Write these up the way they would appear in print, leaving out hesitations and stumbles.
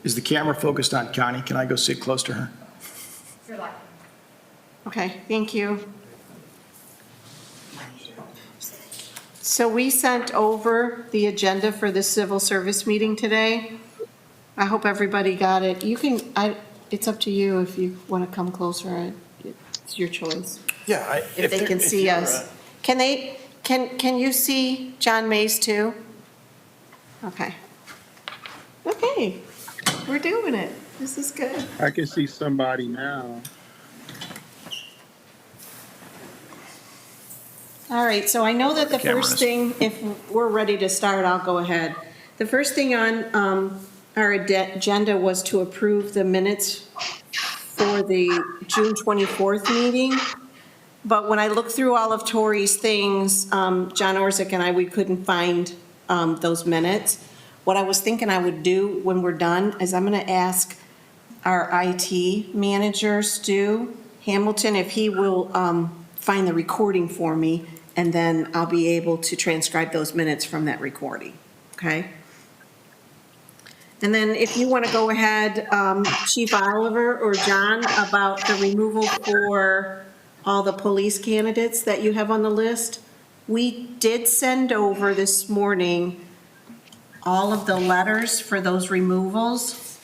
Is the camera focused on Connie? Can I go sit close to her? Okay, thank you. So we sent over the agenda for the civil service meeting today. I hope everybody got it. You can, it's up to you if you want to come closer. It's your choice. Yeah. If they can see us. Can you see John Mays too? Okay. Okay, we're doing it. This is good. I can see somebody now. All right, so I know that the Cameras. first thing, if we're ready to start, I'll go ahead. The first thing on our agenda was to approve the minutes for the June 24th meeting. But when I looked through all of Tori's things, John Orzick and I, we couldn't find those minutes. What I was thinking I would do when we're done is I'm going to ask our IT manager, Stu Hamilton, if he will find the recording for me, and then I'll be able to transcribe those minutes from that recording, okay? And then if you want to go ahead, Chief Oliver or John, about the removal for all the police candidates that you have on the list. We did send over this morning all of the letters for those removals.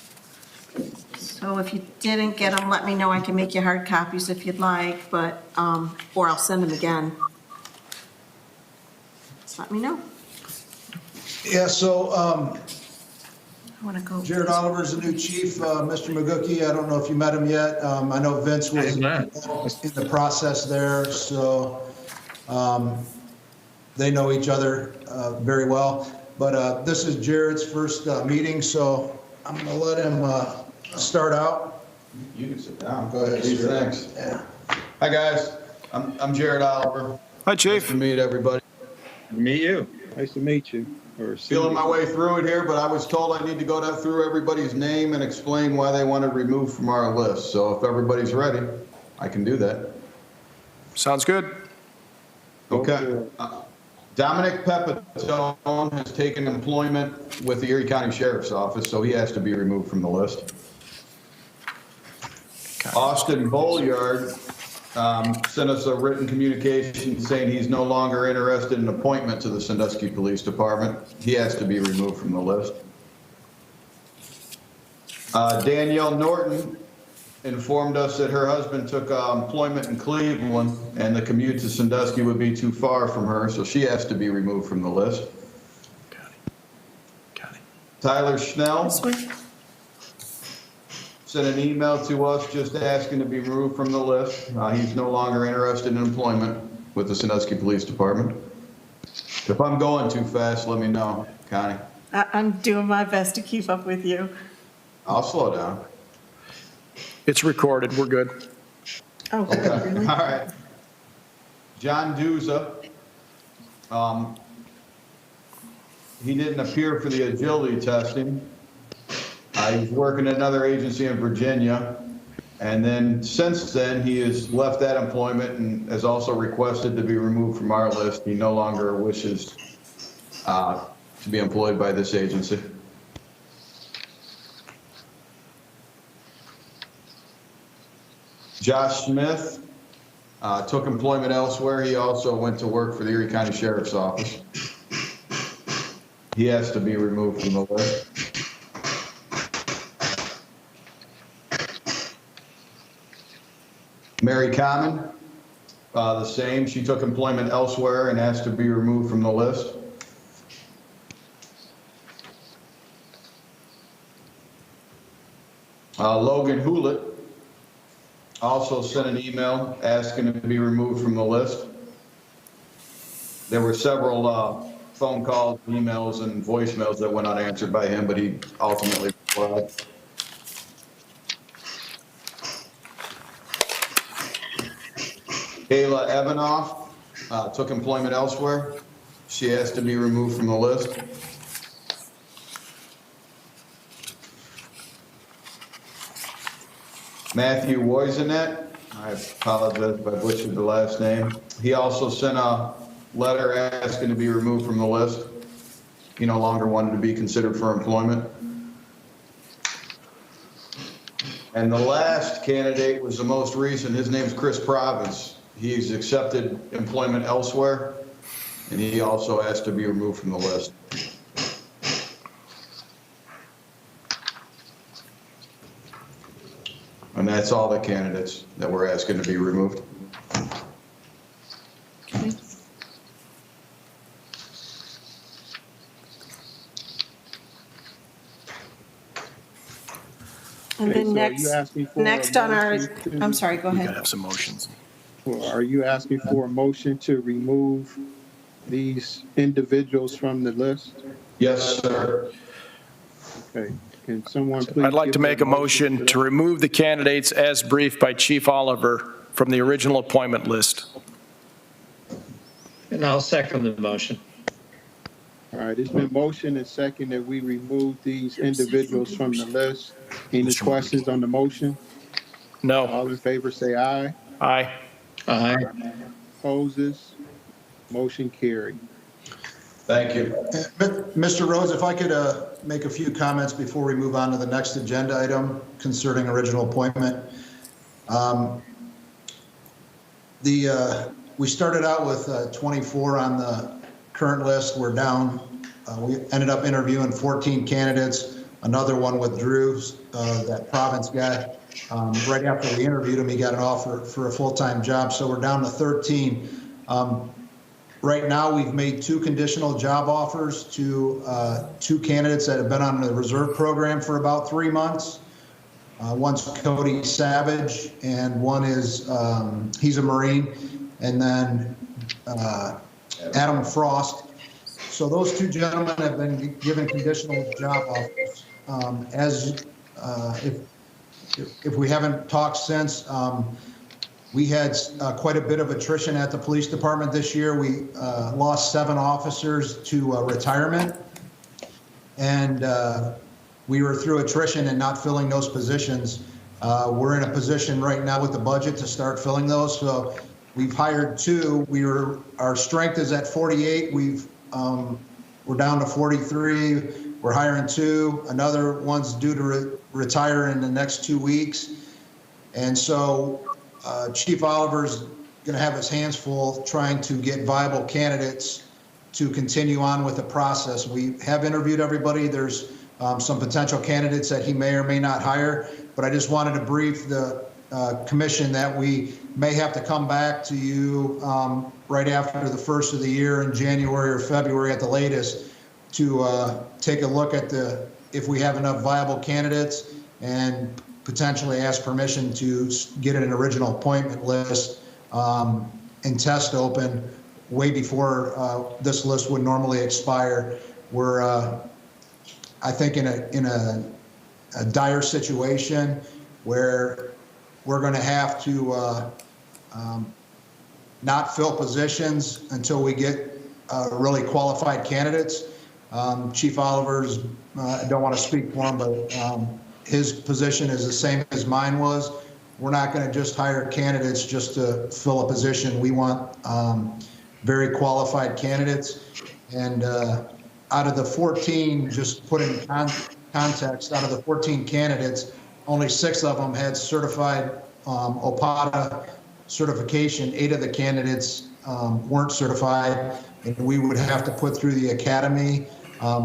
So if you didn't get them, let me know. I can make you hard copies if you'd like, but, or I'll send them again. Just let me know. Yeah, so I want to go. Jared Oliver's the new chief, Mr. McGookie. I don't know if you met him yet. I know Vince was in the process there, so they know each other very well. But this is Jared's first meeting, so I'm going to let him start out. You can sit down. Go ahead. Chief, thanks. Yeah. Hi, guys. I'm Jared Oliver. Hi, Nice Chief. to meet everybody. Me, you. Nice to meet you. Or see Feeling you. my way through it here, but I was told I need to go down through everybody's name and explain why they want to remove from our list. So if everybody's ready, I can do that. Sounds good. Okay. Dominic Pepitone has taken employment with the Erie County Sheriff's Office, so he has to be removed from the list. Austin Bolyard sent us a written communication saying he's no longer interested in appointment to the Sandusky Police Department. He has to be removed from the list. Danielle Norton informed us that her husband took employment in Cleveland and the commute to Sandusky would be too far from her, so she has to be removed from the list. Got it. Tyler Schnell This way. sent an email to us just asking to be removed from the list. He's no longer interested in employment with the Sandusky Police Department. If I'm going too fast, let me know, Connie. I'm doing my best to keep up with you. I'll slow down. It's recorded. We're good. Oh, Okay, really? all right. John Duza. He didn't appear for the agility testing. He was working at another agency in Virginia. And then since then, he has left that employment and has also requested to be removed from our list. He no longer wishes to be employed by this agency. Josh Smith took employment elsewhere. He also went to work for the Erie County Sheriff's Office. He has to be removed from the list. Mary Common, the same. She took employment elsewhere and has to be removed from the list. Logan Hewlett also sent an email asking to be removed from the list. There were several phone calls, emails, and voicemails that went unanswered by him, but he ultimately replied. Kayla Evanoff took employment elsewhere. She has to be removed from the list. Matthew Woisenet, I apologize if I butchered the last name. He also sent a letter asking to be removed from the list. He no longer wanted to be considered for employment. And the last candidate was the most recent. His name's Chris Province. He's accepted employment elsewhere, and he also asked to be removed from the list. And that's all the candidates that we're asking to be removed. Okay. And Okay, then so are you asking for a next on our, motion to- I'm sorry, go We gotta ahead. have some motions. Well, are you asking for a motion to remove these individuals from the list? Yes, sir. Okay, can someone please? I'd like to give me make a motion for to that? remove the candidates as briefed by Chief Oliver from the original appointment list. And I'll second the motion. All right, it's been motion and second that we remove these individuals from the list. Any Mr. questions on the motion? No. All in favor, say aye. Aye. Aye. Opposes? Motion carried. Thank you. Mr. Rhodes, if I could make a few comments before we move on to the next agenda item concerning original appointment. We started out with 24 on the current list. We're down. We ended up interviewing 14 candidates. Another one withdrew, that Province guy. Right after we interviewed him, he got an offer for a full-time job, so we're down to 13. Right now, we've made 2 conditional job offers to 2 candidates that have been on the reserve program for about 3 months. One's Cody Savage, and one is, he's a Marine, and then Adam Frost. So those 2 gentlemen have been given conditional job offers. If we haven't talked since, we had quite a bit of attrition at the police department this year. We lost 7 officers to retirement, and we were through attrition and not filling those positions. We're in a position right now with the budget to start filling those. So we've hired 2. Our strength is at 48. We're down to 43. We're hiring 2. Another one's due to retire in the next 2 weeks. And so Chief Oliver's going to have his hands full trying to get viable candidates to continue on with the process. We have interviewed everybody. There's some potential candidates that he may or may not hire, but I just wanted to brief the commission that we may have to come back to you right after the first of the year in January or February at the latest to take a look at if we have enough viable candidates and potentially ask permission to get an original appointment list and test open way before this list would normally expire. We're, I think, in a dire situation where we're going to have to not fill positions until we get really qualified candidates. Chief Oliver's, I don't want to speak for him, but his position is the same as mine was. We're not going to just hire candidates just to fill a position. We want very qualified candidates. And out of the 14, just put in context, out of the 14 candidates, only 6 of them had certified OPATA certification. 8 of the candidates weren't certified, and we would have to put through the academy.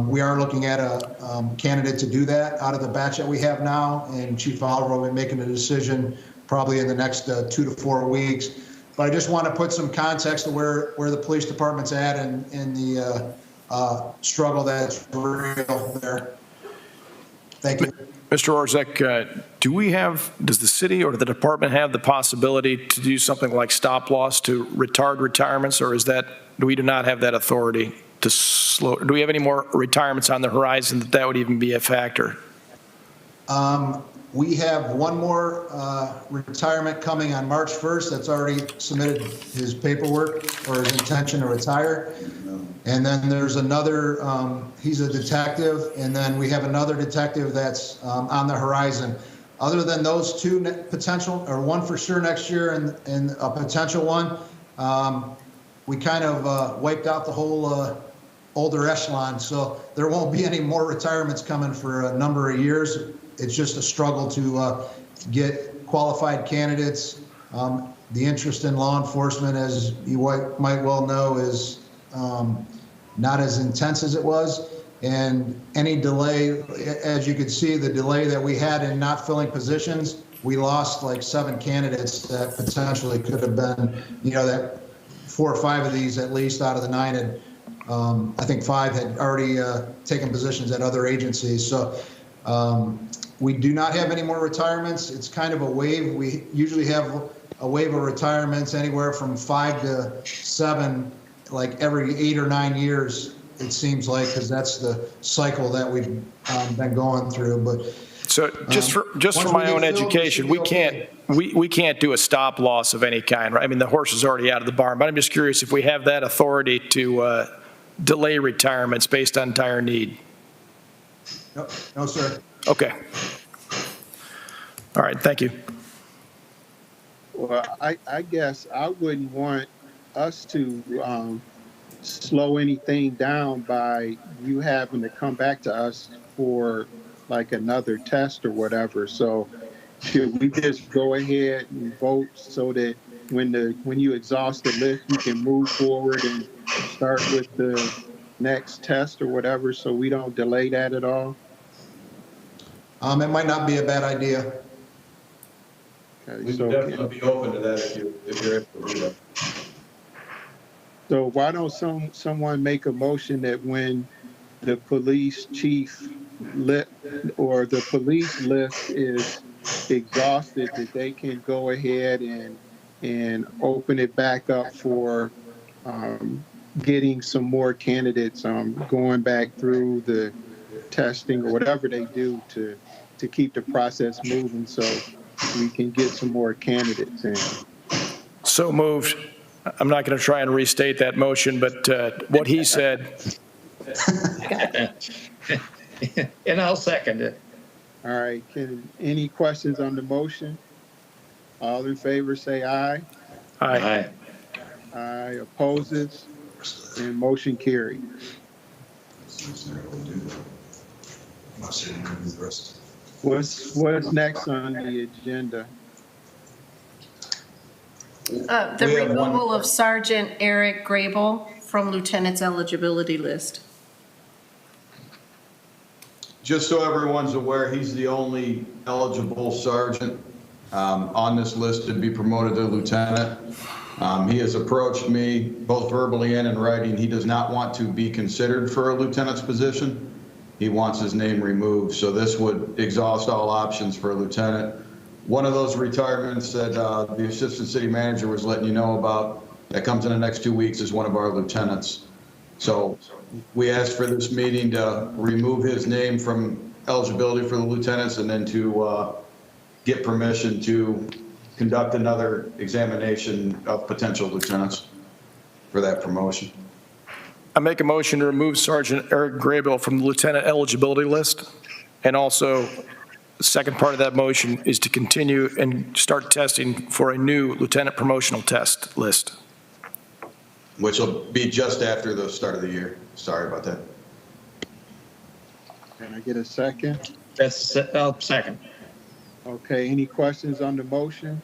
We are looking at a candidate to do that out of the batch that we have now, and Chief Oliver will be making a decision probably in the next 2 to 4 weeks. But I just want to put some context to where the police department's at and the struggle that's real there. Thank you. Mr. Orzek, does the city or the department have the possibility to do something like stop loss to retard retirements, or do we not have that authority to slow? Do we have any more retirements on the horizon that would even be a factor? We have one more retirement coming on March 1st that's already submitted his paperwork or his intention to retire. And then there's another, he's a detective, and then we have another detective that's on the horizon. Other than those 2 potential, or one for sure next year and a potential one, we kind of wiped out the whole older echelon. So there won't be any more retirements coming for a number of years. It's just a struggle to get qualified candidates. The interest in law enforcement, as you might well know, is not as intense as it was. And any delay, as you could see, the delay that we had in not filling positions, we lost like 7 candidates that potentially could have been, that 4 or 5 of these at least out of the 9 had, I think 5 had already taken positions at other agencies. So we do not have any more retirements. It's kind of a wave. We usually have a wave of retirements anywhere from 5 to 7, like every 8 or 9 years, it seems like, because that's the cycle that we've been going through. But So just for my own education, we can't do a stop loss of any kind, right? I mean, the horse is already out of the barn, but I'm just curious if we have that authority to delay retirements based on dire need. no, sir. Okay. All right, thank you. Well, I guess I wouldn't want us to slow anything down by you having to come back to us for like another test or whatever. So should we just go ahead and vote so that when you exhaust the list, you can move forward and start with the next test or whatever, so we don't delay that at all? It might not be a bad idea. Okay, We'd so, definitely be open to that if you're able to do that. so why don't someone make a motion that when the police chief or the police list is exhausted, that they can go ahead and open it back up for getting some more candidates, going back through the testing or whatever they do to keep the process moving so we can get some more candidates in. So moved. I'm not going to try and restate that motion, but what he said, And I'll second it. All right, any questions on the motion? All in favor, say aye. aye. Aye, opposes, and motion carried. What's next on the agenda? The We have one- removal of Sergeant Eric Grable from lieutenant's eligibility list. Just so everyone's aware, he's the only eligible sergeant on this list to be promoted to lieutenant. He has approached me both verbally and in writing. He does not want to be considered for a lieutenant's position. He wants his name removed, so this would exhaust all options for a lieutenant. One of those retirements that the assistant city manager was letting you know about that comes in the next 2 weeks is one of our lieutenants. So we asked for this meeting to remove his name from eligibility for the lieutenants and then to get permission to conduct another examination of potential lieutenants for that promotion. I make a motion to remove Sergeant Eric Graybill from the lieutenant eligibility list. And also, the second part of that motion is to continue and start testing for a new lieutenant promotional test list. Which will be just after the start of the year. Sorry about that. Can I get a second? I'll second. Okay, any questions on the motion?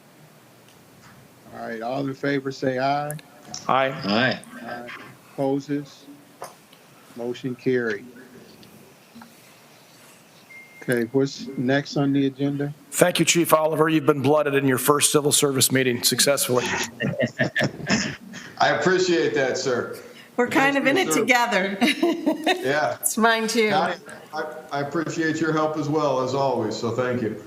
All right, all in favor, say aye. Aye. Aye. Aye. Opposes? Motion carried. Okay, what's next on the agenda? Thank you, Chief Oliver. You've been blooded in your first civil service meeting successfully. I appreciate that, sir. We're kind of in it Sure. together. Yeah. It's mine too. Connie, I appreciate your help as well, as always, so thank you.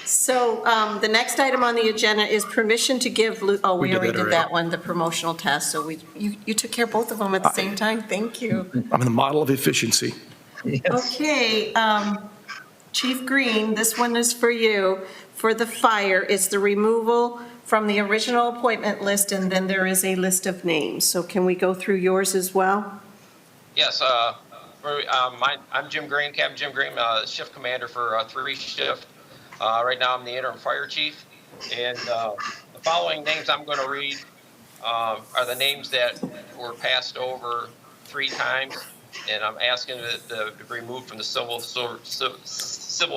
So the next item on the agenda is permission to give, we did already that did already. that one, the promotional test. So you took care of both of them at the same time. Thank you. I'm the model of efficiency. Okay, Chief Green, this one is for you. For the fire, it's the removal from the original appointment list, and then there is a list of names. So can we go through yours as well? Yes, I'm Jim Green, Captain Jim Green, shift commander for 3 shift. Right now, I'm the interim fire chief, and the following names I'm going to read are the names that were passed over 3 times, and I'm asking to be removed from the civil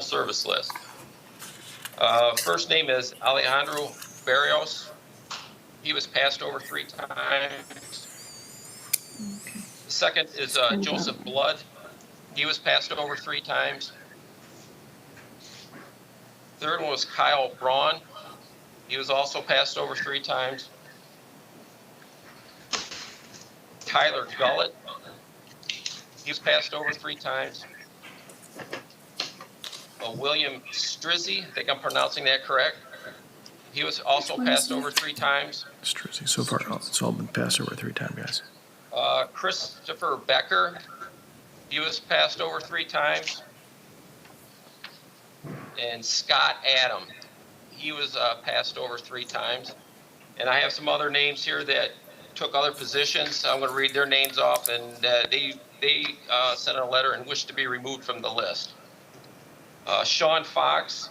service list. First name is Alejandro Barrios. He was passed over 3 times. The second is Joseph Blood. He was passed over 3 times. Third one was Kyle Braun. He was also passed over 3 times. Tyler Gullett. He was passed over 3 times. William Strizzi, I think I'm pronouncing that correct. He was also passed over 3 times. So far, it's all been passed over 3 times, guys. Christopher Becker, he was passed over 3 times. And Scott Adam, he was passed over 3 times. And I have some other names here that took other positions. I'm going to read their names off, and they sent a letter and wished to be removed from the list. Sean Fox,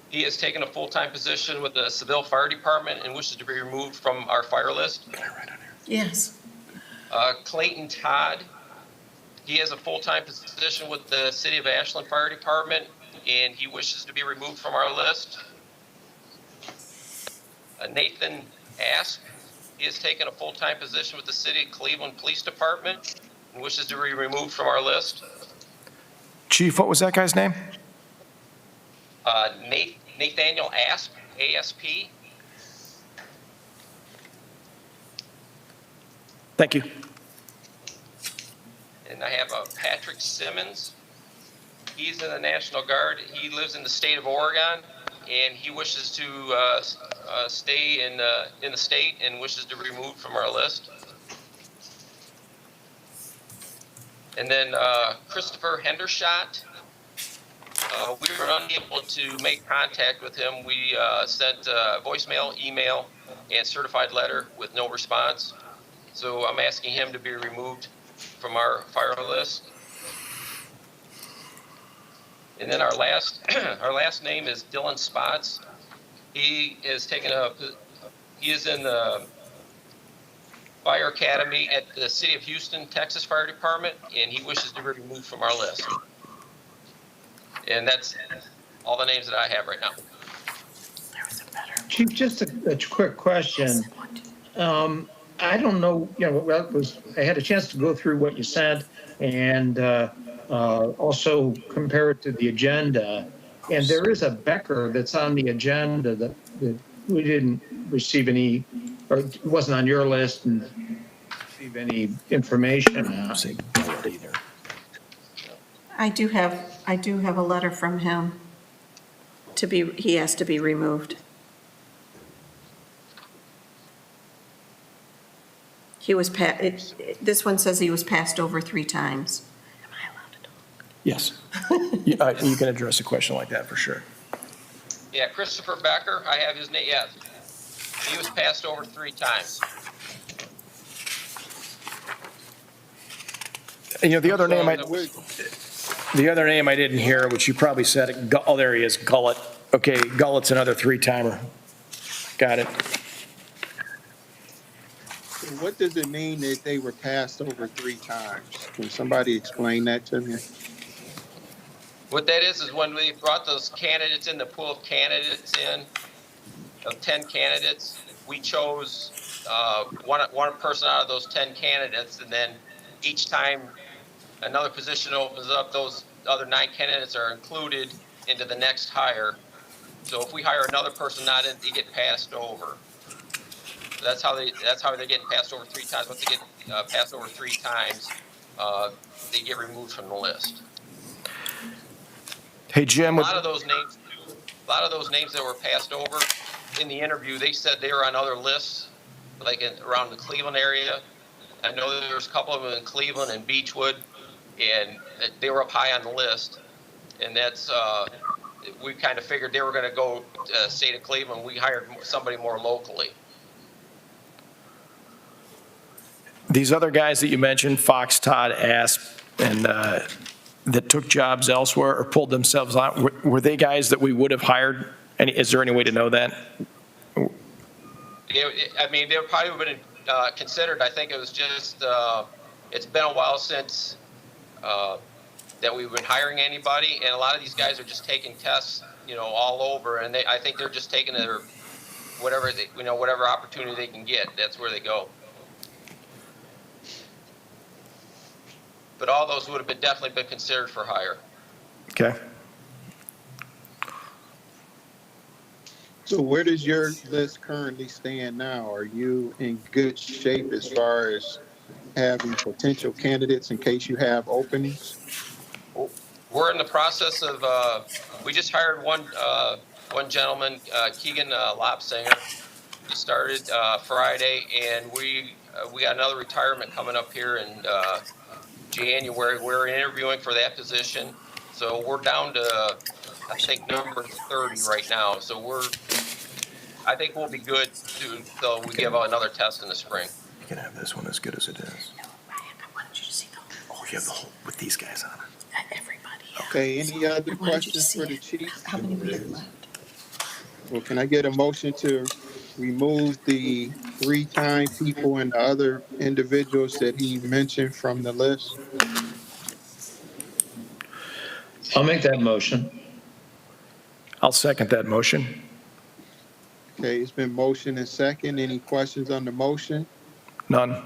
he has taken a full-time position with the Seville Fire Department and wishes to be removed from our fire list. Yes. Clayton Todd, he has a full-time position with the City of Ashland Fire Department, and he wishes to be removed from our list. Nathan Asp, he has taken a full-time position with the City of Cleveland Police Department and wishes to be removed from our list. Chief, what was that guy's name? Nathaniel Asp, ASP. Thank you. And I have Patrick Simmons. He's in the National Guard. He lives in the state of Oregon, and he wishes to stay in the state and wishes to be removed from our list. And then Christopher Hendershot. We were unable to make contact with him. We sent voicemail, email, and certified letter with no response. So I'm asking him to be removed from our fire list. And then our last name is Dylan Spots. He is in the Fire Academy at the City of Houston, Texas Fire Department, and he wishes to be removed from our list. And that's all the names that I have right now. Chief, just a quick question. I don't know, I had a chance to go through what you said and also compare it to the agenda. And there is a Becker that's on the agenda that we didn't receive any, or it wasn't on your list and receive any information on. I do have a letter from him he has to be removed. This one says he was passed over 3 times. Am I allowed to talk? Yes. You can address a question like that for sure. Yeah, Christopher Becker, I have his name. Yes, he was passed over 3 times. The other name I didn't hear, which you probably said, there he is, Gullett. Okay, Gullett's another 3-timer. Got it. What does it mean that they were passed over 3 times? Can somebody explain that to me? What that is when we brought those candidates in, the pool of candidates of 10 candidates, we chose one person out of those 10 candidates, and then each time another position opens up, those other 9 candidates are included into the next hire. So if we hire another person not in, they get passed over. So that's how they're getting passed over 3 times. Once they get passed over 3 times, they get removed from the list. Hey, Jim. A lot of those names that were passed over in the interview, they said they were on other lists, like around the Cleveland area. I know there was a couple of them in Cleveland and Beechwood, and they were up high on the list. And that's we kind of figured they were going to go state of Cleveland. We hired somebody more locally. These other guys that you mentioned, Fox, Todd, Asp, and that took jobs elsewhere or pulled themselves out, were they guys that we would have hired? And is there any way to know that? I mean, they probably would have been considered. I think it was just it's been a while since that we've been hiring anybody, and a lot of these guys are just taking tests, all over, and I think they're just taking their whatever opportunity they can get. That's where they go. But all those would have definitely been considered for hire. Okay. So where does your list currently stand now? Are you in good shape as far as having potential candidates in case you have openings? We're in the process of, we just hired one gentleman, Keegan Lopsinger. He started Friday, and we got another retirement coming up here in January. We're interviewing for that position. So we're down to, I think, number 30 right now. So I think we'll be good till we give out another test in the spring. You can have this one as good as it is. No, Ryan, I wanted you to see the Oh, you have the whole, with these guys on it. everybody. Okay, any other I wanted you to questions see for the it. chief? How many we have left? Well, can I get a motion to remove the 3-time people and the other individuals that he mentioned from the list? I'll make that motion. I'll second that motion. Okay, it's been motion and second. Any questions on the motion? None.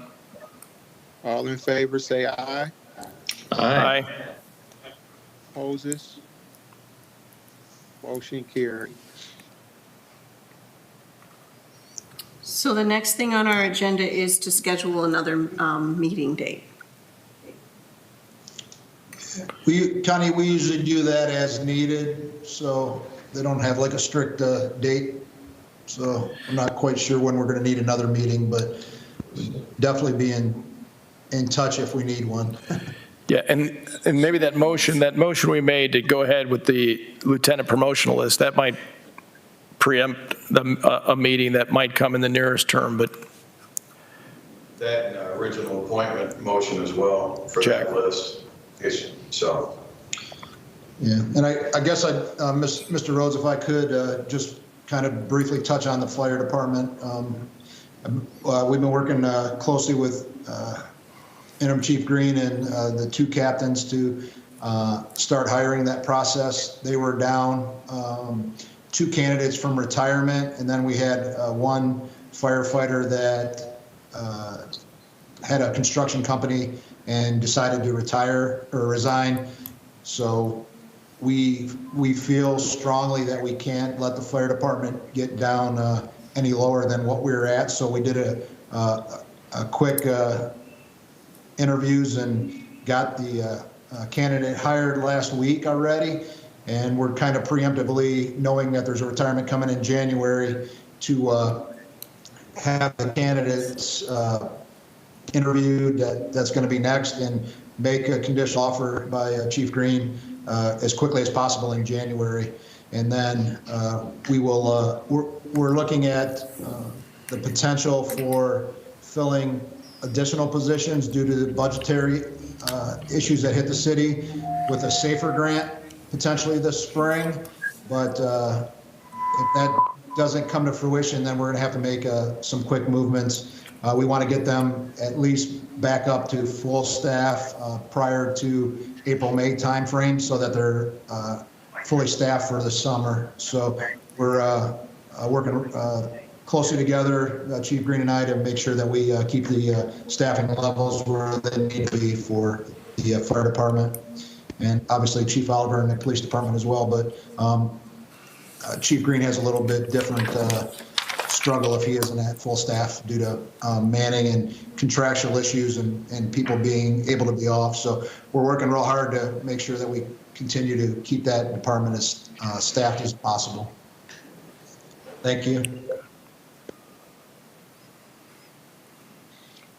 All in favor, say aye. Aye. Opposes? Motion carried. So the next thing on our agenda is to schedule another meeting date. Connie, we usually do that as needed, so they don't have like a strict date. So I'm not quite sure when we're going to need another meeting, but definitely be in touch if we need one. Yeah, and maybe that motion we made to go ahead with the lieutenant promotional list, that might preempt a meeting that might come in the nearest term, but That original appointment motion as well for Check. that list. So, Yeah, and I guess Mr. Rhodes, if I could just kind of briefly touch on the fire department. We've been working closely with Interim Chief Green and the 2 captains to start hiring that process. They were down 2 candidates from retirement, and then we had one firefighter that had a construction company and decided to retire or resign. So we feel strongly that we can't let the fire department get down any lower than what we're at. So we did a quick interviews and got the candidate hired last week already. And we're kind of preemptively knowing that there's a retirement coming in January to have the candidates interviewed. That's going to be next, and make a conditional offer by Chief Green as quickly as possible in January. And then we will, we're looking at the potential for filling additional positions due to the budgetary issues that hit the city with a SAFER grant potentially this spring. But if that doesn't come to fruition, then we're going to have to make some quick movements. We want to get them at least back up to full staff prior to April-May timeframe so that they're fully staffed for the summer. So we're working closely together, Chief Green and I, to make sure that we keep the staffing levels where they need to be for the fire department, and obviously Chief Oliver and the police department as well. But Chief Green has a little bit different struggle if he isn't at full staff due to manning and contractual issues and people being able to be off. So we're working real hard to make sure that we continue to keep that department as staffed as possible. Thank you.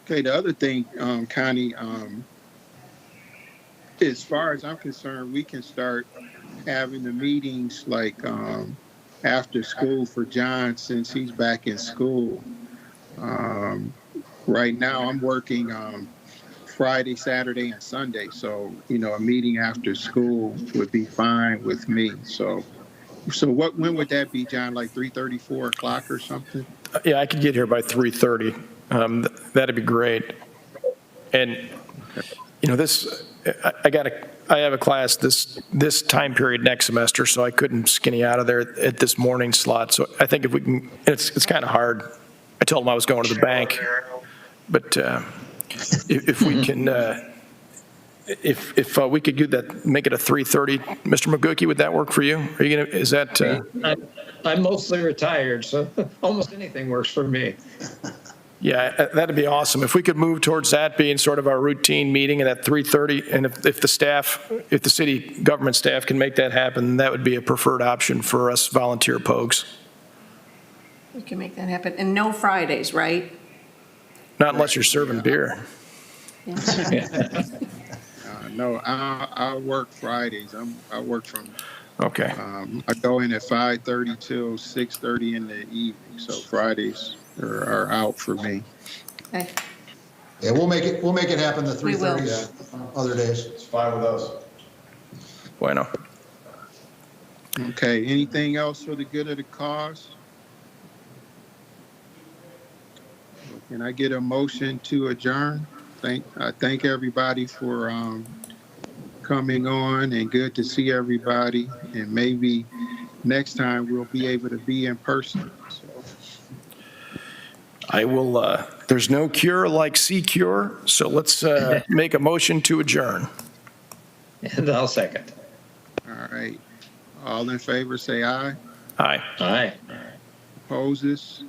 Okay, the other thing, Connie, as far as I'm concerned, we can start having the meetings like after school for John since he's back in school. Right now, I'm working Friday, Saturday, and Sunday, so a meeting after school would be fine with me. So when would that be, John? Like 3:30, 4 o'clock or something? yeah, I could get here by 3:30. That'd be great. And, this, I got I have a class this time period next semester, so I couldn't skinny out of there at this morning slot. So I think if we can, it's kind of hard. I told him I was going to the bank, but if we can, if we could do that, make it a 3:30, Mr. McGookie, would that work for you? Are you gonna, is that, I'm mostly retired, so almost anything works for me. yeah, that'd be awesome. If we could move towards that being sort of our routine meeting and at 3:30, and if the staff, if the city government staff can make that happen, that would be a preferred option for us volunteer pogues. We can make that happen. And no Fridays, right? Not unless you're serving beer. No, I work Fridays. I work from, Okay. I go in at 5:30 till 6:30 in the evening, so Fridays are out for me. Okay. Yeah, we'll make it happen the We will. 3:30s other days. It's fine with us. Bueno. Okay, anything else for the good of the cause? Can I get a motion to adjourn? I thank everybody for coming on, and good to see everybody. And maybe next time we'll be able to be in person. So, I will, there's no cure like C-Cure, so let's make a motion to adjourn. And I'll second. all right. All in favor, say aye. Aye. Aye. Opposes?